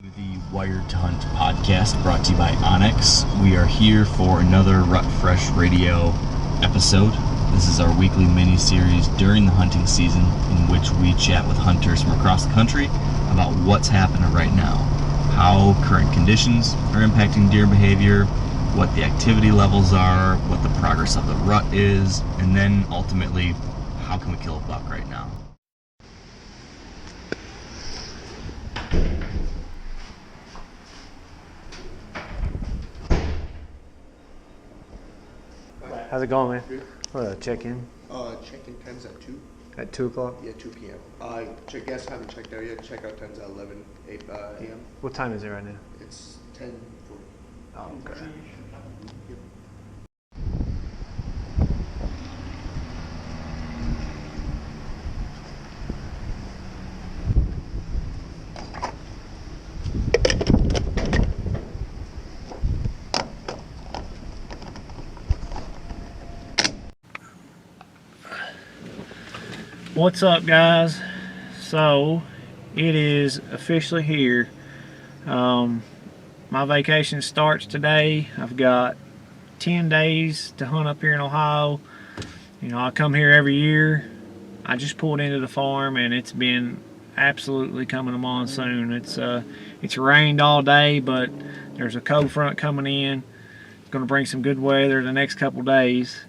The Wired to Hunt podcast brought to you by Onyx. We are here for another Rut Fresh Radio episode. This is our weekly mini-series during the hunting season in which we chat with hunters from across the country about what's happening right now, how current conditions are impacting deer behavior, what the activity levels are, what the progress of the rut is, and then ultimately, how can we kill a buck right now. How's it going, man? Check in. Check-in time's at 2. At 2 o'clock? Yeah, 2 p.m. Guests haven't checked out yet. Checkout time's at 11 a.m. What time is it right now? It's 10:40. Oh, okay. What's up, guys? So it is officially here. My vacation starts today. I've got 10 days to hunt up here in Ohio. You know, I come here every year. I just pulled into the farm and it's been absolutely coming a monsoon. It's rained all day, but there's a cold front coming in. It's going to bring some good weather the next couple days.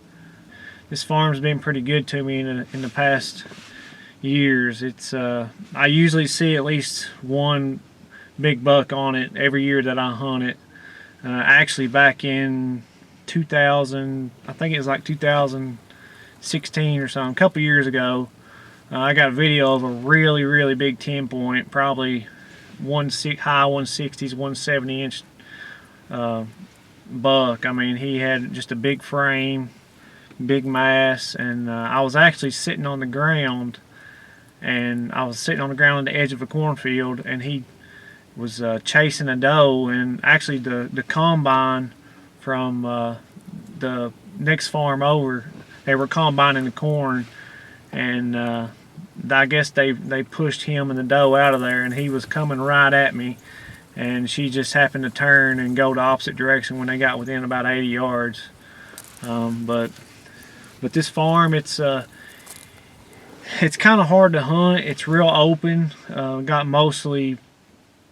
This farm's been pretty good to me in the past years. I usually see at least one big buck on it every year that I hunt it. Actually, back in 2000, I think it was like 2016 or something, a couple years ago, I got a video of a really big 10-point, probably high 160s, 170-inch buck. I mean, he had just a big frame, big mass, and I was actually sitting on the ground, on the edge of a cornfield, and he was chasing a doe, and actually the combine from the next farm over, they were combining the corn, and I guess they pushed him and the doe out of there, and he was coming right at me, and she just happened to turn and go the opposite direction when they got within about 80 yards. But this farm, it's kind of hard to hunt. It's real open. Got mostly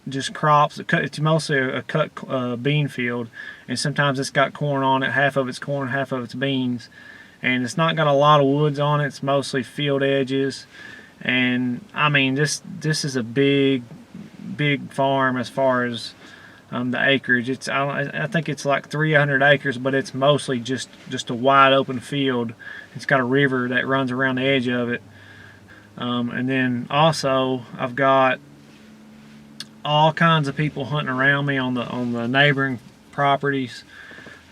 just crops. It's mostly a cut bean field, and sometimes it's got corn on it. Half of it's corn, half of it's beans, and it's not got a lot of woods on it. It's mostly field edges, and I mean this is a big farm as far as the acreage. I think it's like 300 acres, but it's mostly just a wide open field. It's got a river that runs around the edge of it, and then also I've got all kinds of people hunting around me on the neighboring properties.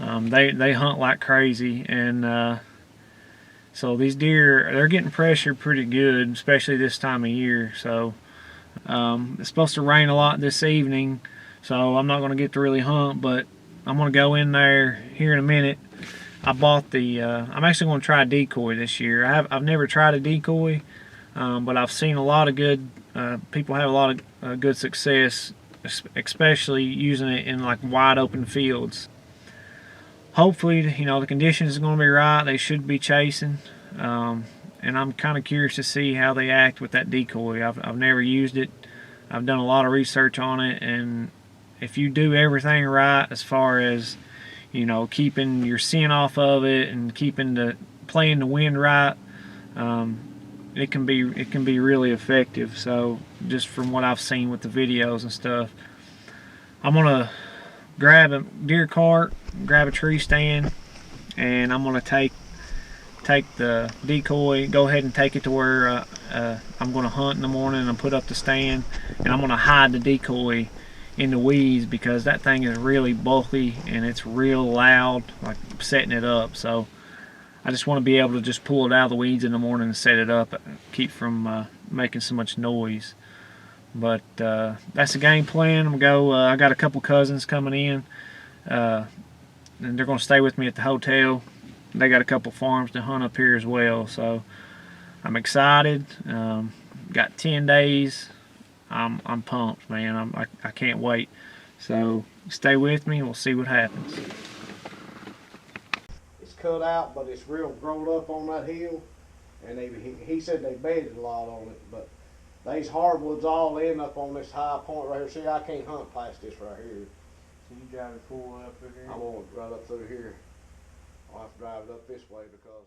They hunt like crazy, and so these deer, they're getting pressured pretty good, especially this time of year. So it's supposed to rain a lot this evening, so I'm not going to get to really hunt, but I'm going to go in there here in a minute. I bought I'm actually going to try a decoy this year. I've never tried a decoy, but I've seen a lot of good people have a lot of good success, especially using it in like wide open fields. Hopefully, you know, the conditions are going to be right. They should be chasing, and I'm kind of curious to see how they act with that decoy. I've never used it. I've done a lot of research on it, and if you do everything right as far as, you know, keeping your scent off of it and playing the wind right, it can be really effective. So just from what I've seen with the videos and stuff, I'm gonna grab a deer cart, grab a tree stand, and I'm gonna take the decoy, go ahead and take it to where I'm gonna hunt in the morning, and put up the stand, and I'm gonna hide the decoy in the weeds, because that thing is really bulky and it's real loud, like setting it up. So I just want to be able to just pull it out of the weeds in the morning and set it up, keep from making so much noise. But that's the game plan. I'm gonna go. I got a couple cousins coming in, and they're gonna stay with me at the hotel. They got a couple farms to hunt up here as well, so I'm excited. Got 10 days I'm pumped, man. I can't wait. So stay with me and we'll see what happens. It's cut out, but it's real grown up on that hill, and he said they bedded a lot on it, but these hardwoods all end up on this high point right here. See, I can't hunt past this right here. So you drive it full up through here? I'm going right up through here. I'll have to drive it up this way because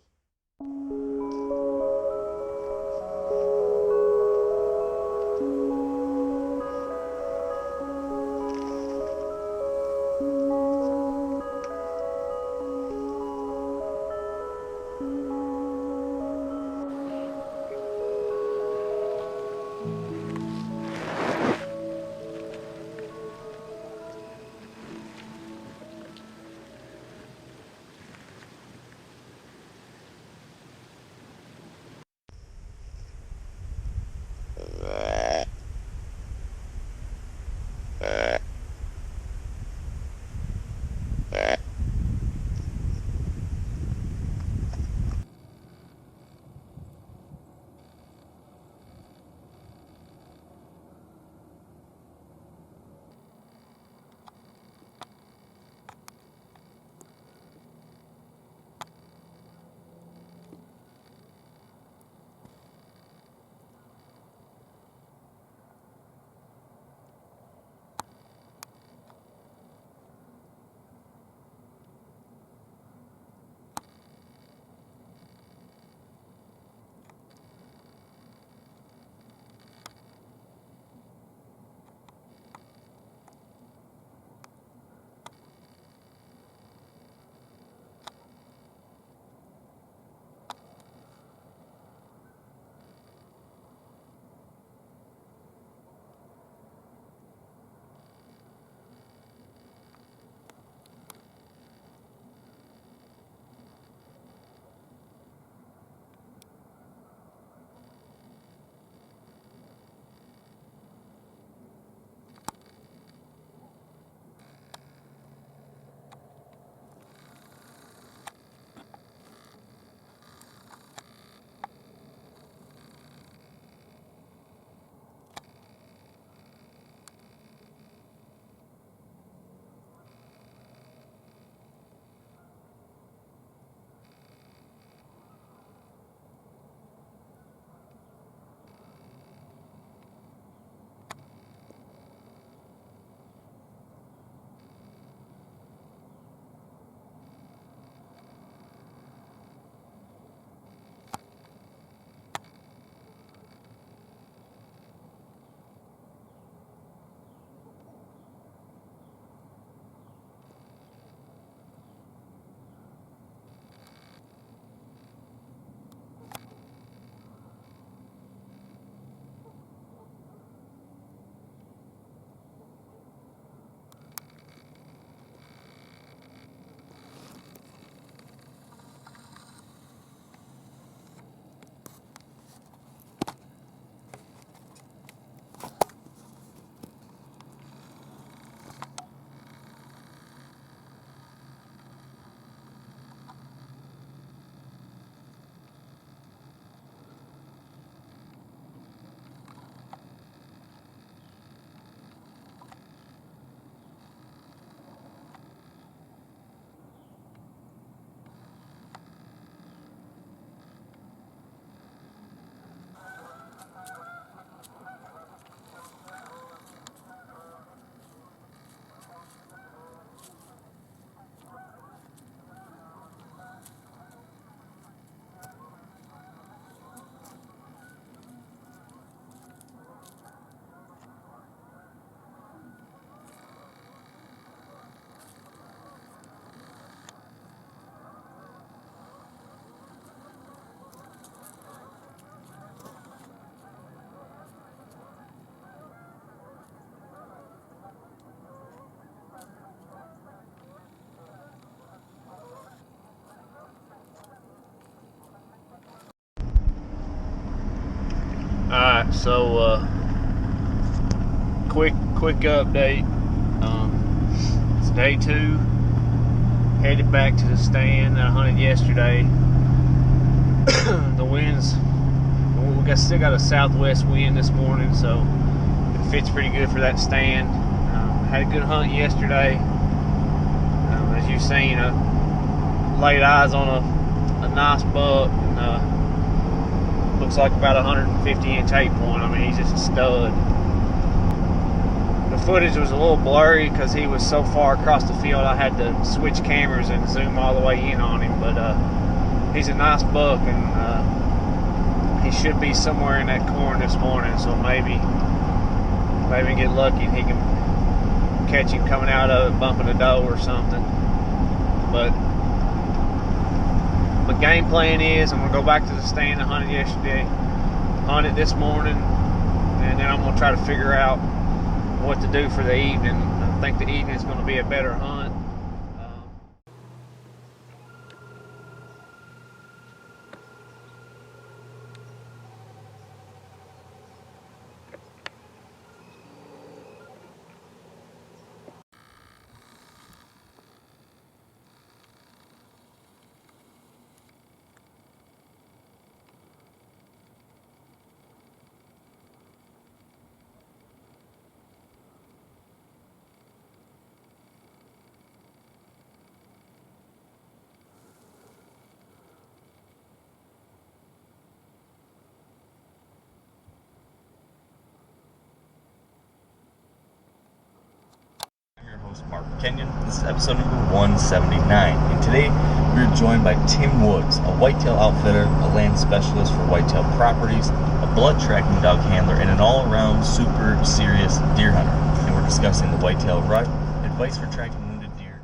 Alright, so quick update. It's day 2. Headed back to the stand that I hunted yesterday. The winds, still got a southwest wind this morning, so fits pretty good for that stand. Had a good hunt yesterday. As you've seen, laid eyes on a nice buck. And, looks like about 150-inch 8-point. I mean, he's just a stud. The footage was a little blurry because he was so far across the field. I had to switch cameras and zoom all the way in on him. But he's a nice buck, and he should be somewhere in that corn this morning. So maybe get lucky and he can catch him coming out of it, bumping a doe or something. But my game plan is I'm going to go back to the stand I hunted yesterday, hunt it this morning, and then I'm going to try to figure out what to do for the evening. I think the evening is going to be a better hunt. Mark Kenyon. This is episode number 179, and today we're joined by Tim Woods, a whitetail outfitter, a land specialist for whitetail properties, a blood tracking dog handler, and an all-around super serious deer hunter. And we're discussing the whitetail rut, advice for tracking wounded deer.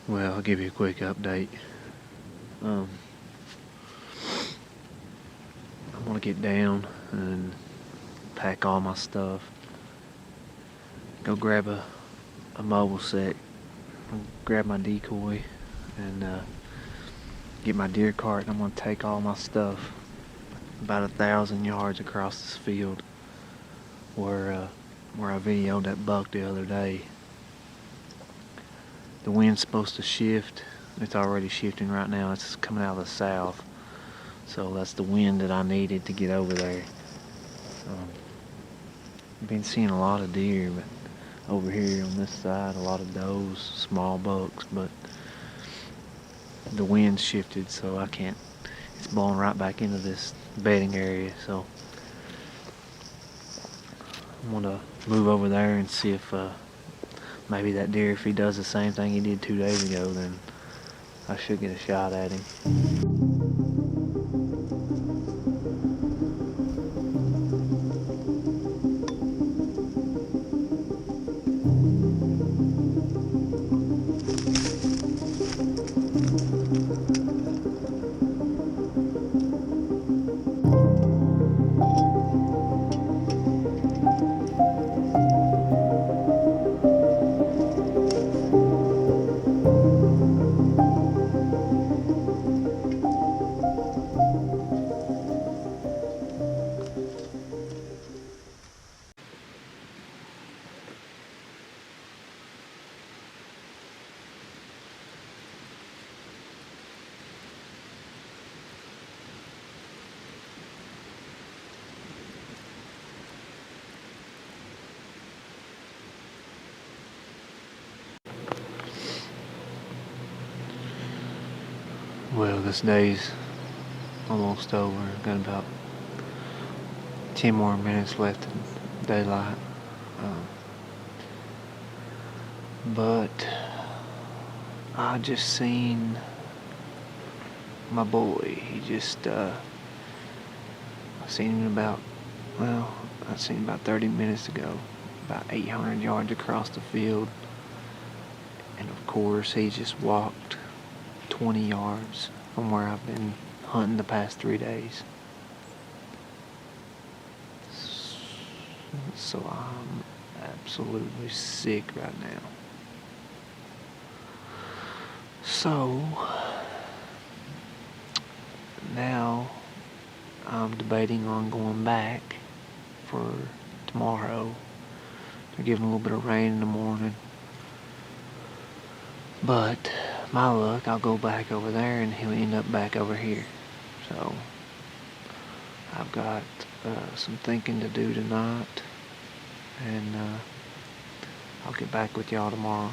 Well, I'll give you a quick update. I'm gonna get down and pack all my stuff. Go grab a mobile set. Grab my decoy and get my deer cart. And I'm gonna take all my stuff about 1,000 yards across this field where I videoed that buck the other day. The wind's supposed to shift. It's already shifting right now. It's coming out of the south. So that's the wind that I needed to get over there. I've been seeing a lot of deer, but over here on this side, a lot of does, small bucks, but the wind shifted, so I can't. It's blowing right back into this bedding area, so I'm gonna move over there and see if maybe that deer, if he does the same thing he did 2 days ago, then I should get a shot at him. Well, this day's almost over. Got about 10 more minutes left in daylight. But I just seen my boy. I seen him I seen him about 30 minutes ago, about 800 yards across the field. And of course, he just walked 20 yards from where I've been hunting the past 3 days. So I'm absolutely sick right now. So now I'm debating on going back for tomorrow. They're giving a little bit of rain in the morning. But my luck, I'll go back over there and he'll end up back over here. So I've got some thinking to do tonight, and I'll get back with y'all tomorrow.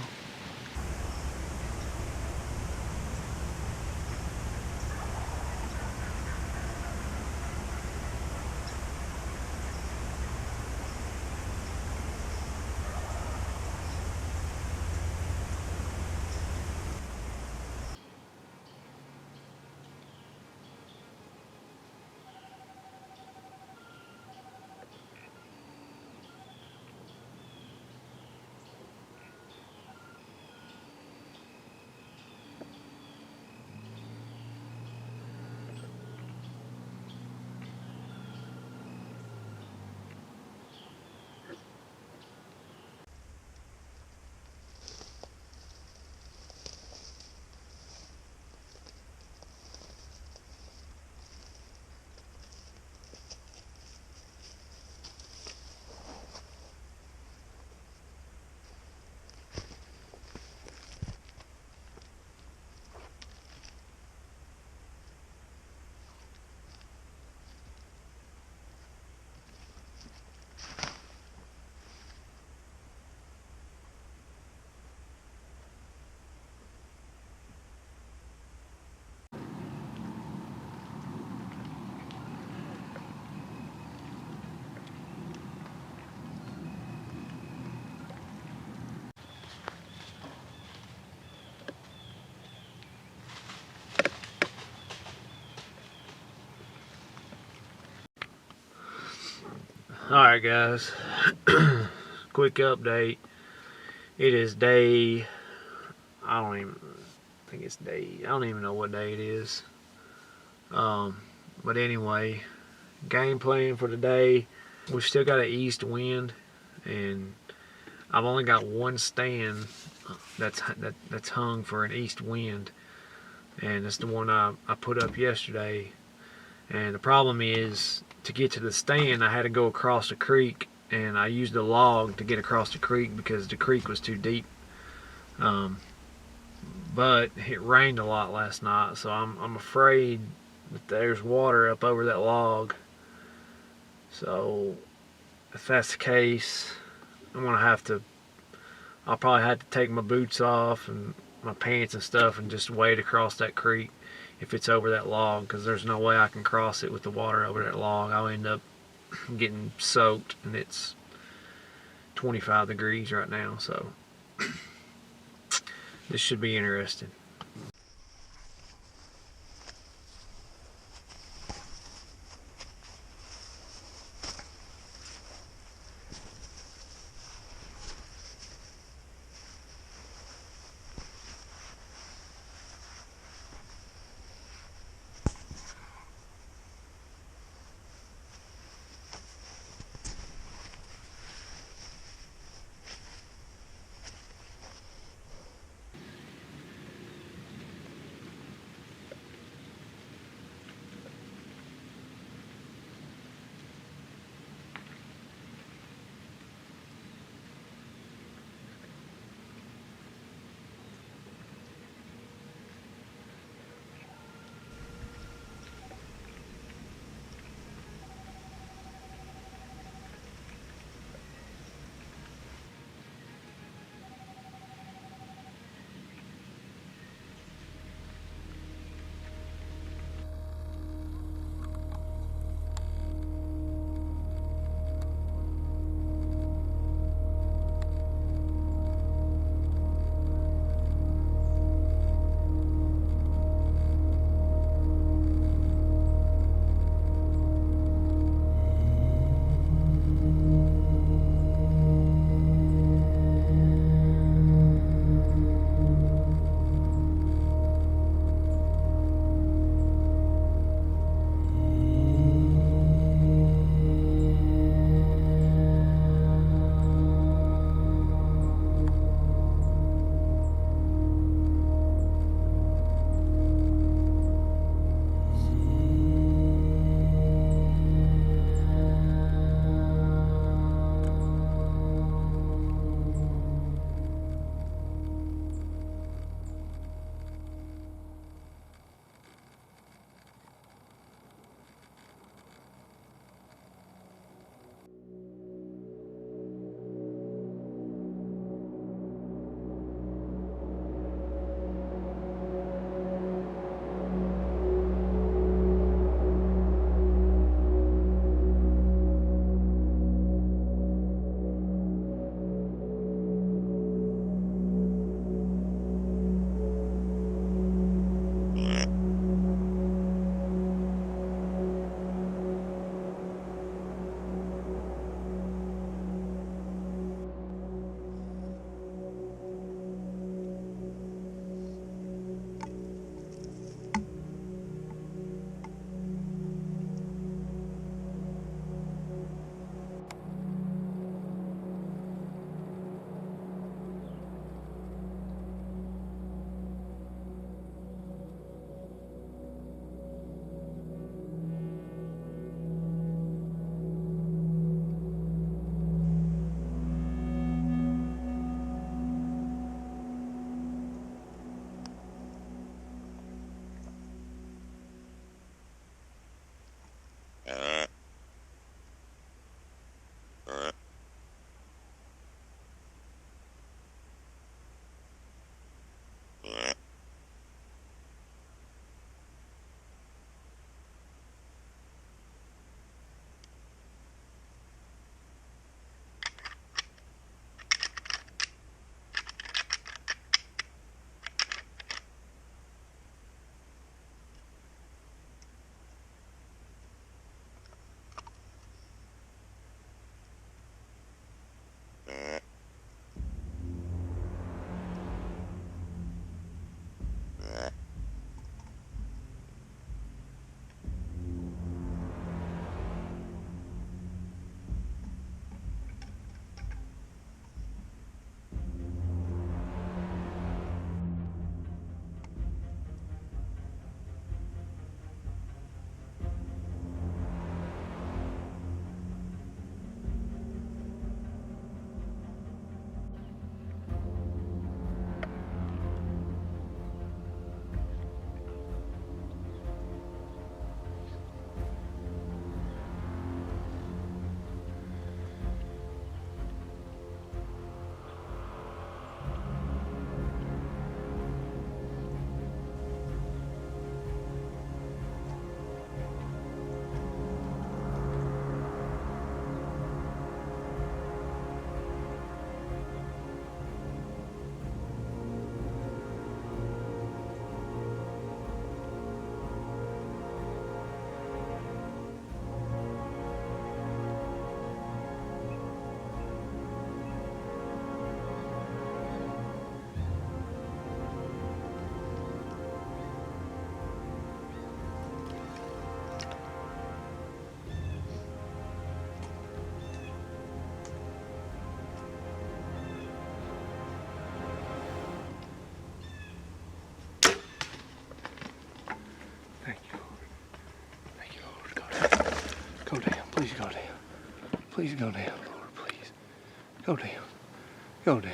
Alright guys, quick update. It is I don't even know what day it is. But anyway, game plan for today, we still got an east wind, and I've only got one stand that's hung for an east wind, and it's the one I put up yesterday. And the problem is, to get to the stand, I had to go across the creek, and I used a log to get across the creek because the creek was too deep. But it rained a lot last night, so I'm afraid that there's water up over that log. So if that's the case, I'll probably have to take my boots off and my pants and stuff and just wade across that creek if it's over that log, because there's no way I can cross it with the water over that log. I'll end up getting soaked, and it's 25 degrees right now, so this should be interesting. Please go down, Lord, please. Go down. Go down.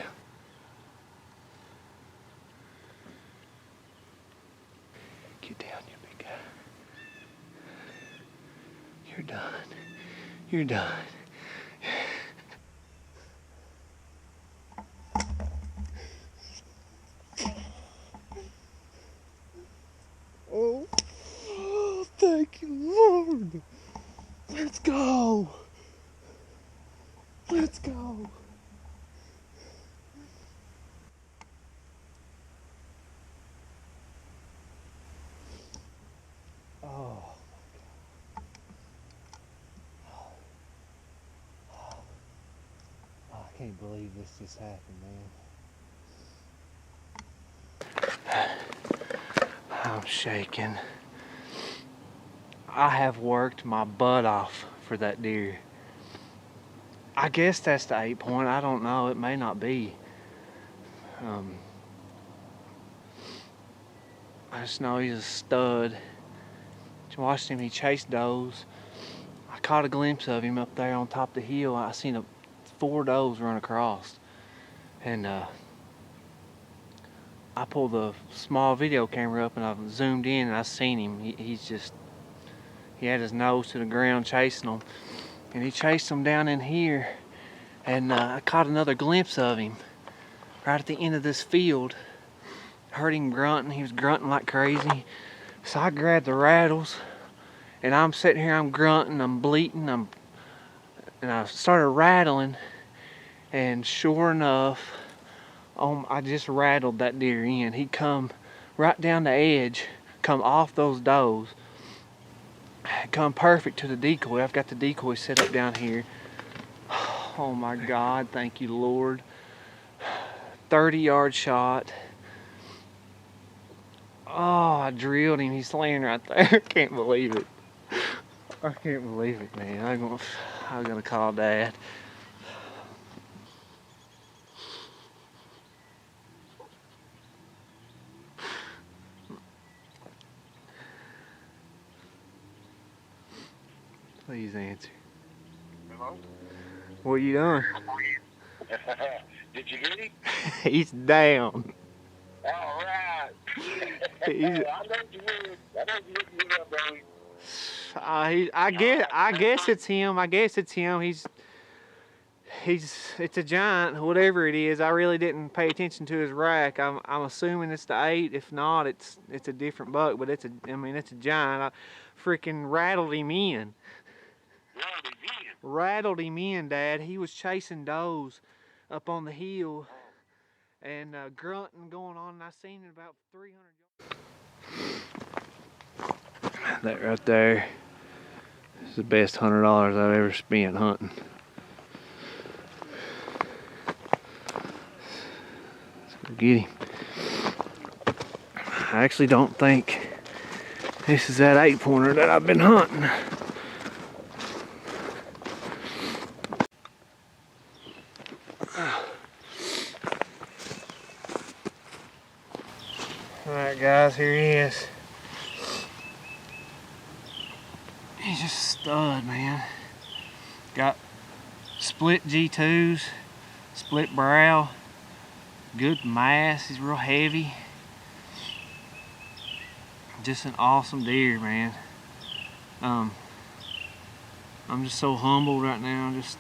Get down, you big guy. You're done. You're done. Oh, thank you, Lord. Let's go. Let's go. Oh. I can't believe this just happened, man. I'm shaking. I have worked my butt off for that deer. I guess that's the 8-point. I don't know. It may not be. I just know he's a stud. Just watched him. He chased does. I caught a glimpse of him up there on top of the hill. I seen 4 does run across. And I pulled the small video camera up and I zoomed in and I seen him. He had his nose to the ground chasing them. And he chased them down in here. And I caught another glimpse of him right at the end of this field. Heard him grunting. He was grunting like crazy. So I grabbed the rattles. And I'm sitting here, I'm grunting, I'm bleating, and I started rattling. And sure enough, I just rattled that deer in. He come right down the edge, come off those does, come perfect to the decoy. I've got the decoy set up down here. Oh my God, thank you, Lord. 30-yard shot. Oh, I drilled him. He's laying right there. I can't believe it. I can't believe it, man. I'm gonna call Dad. Please answer. Hello? What are you doing? Did you get him? He's down. All right. I know you would. I know you would get up, baby. I guess it's him. It's a giant, whatever it is. I really didn't pay attention to his rack. I'm assuming it's the 8. If not, it's a different buck. But it's a giant. I freaking rattled him in. Rattled him in, Dad. He was chasing does up on the hill and grunting going on. And I seen it about 300 yards. That right there is the best $100 I've ever spent hunting. Let's go get him. I actually don't think this is that 8-pointer that I've been hunting. Alright guys, here he is. He's just a stud, man. Got split G2s, split brow, good mass, he's real heavy. Just an awesome deer, man. I'm just so humbled right now. Just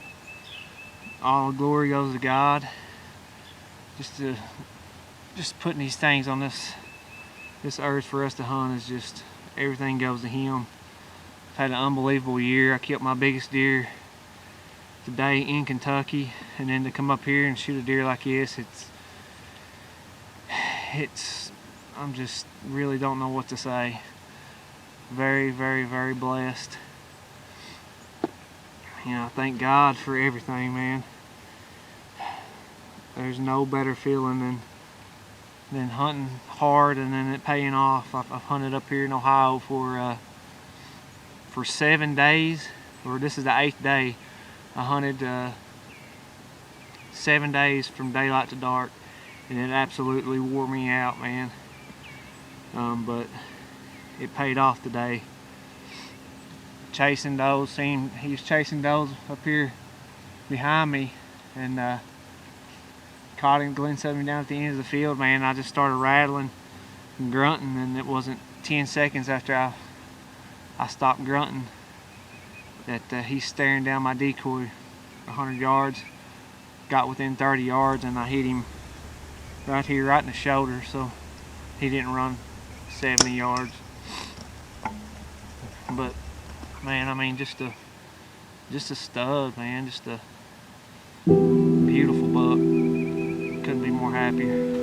all the glory goes to God. Just putting these things on this earth for us to hunt is just, everything goes to Him. I've had an unbelievable year. I killed my biggest deer today in Kentucky, and then to come up here and shoot a deer like this, I'm just really don't know what to say. Very, very, very blessed. You know, thank God for everything, man. There's no better feeling than hunting hard and then it paying off. I've hunted up here in Ohio for 7 days, or this is the 8th day. I hunted 7 days from daylight to dark, and it absolutely wore me out, man. But it paid off today. Chasing those, he was chasing those up here behind me, and caught him. Glenn set me down at the end of the field, man. I just started rattling and grunting, and it wasn't 10 seconds after I stopped grunting that he's staring down my decoy 100 yards. Got within 30 yards, and I hit him right here, right in the shoulder, so he didn't run 70 yards. But man, I mean, just a stud, man. Just a beautiful buck. Couldn't be more happier.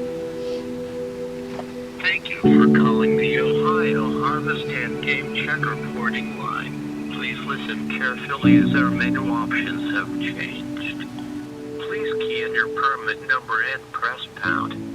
Thank you for calling the Ohio Harvest and Game Check reporting line. Please listen carefully as our menu options have changed. Please key in your permit number and press pound.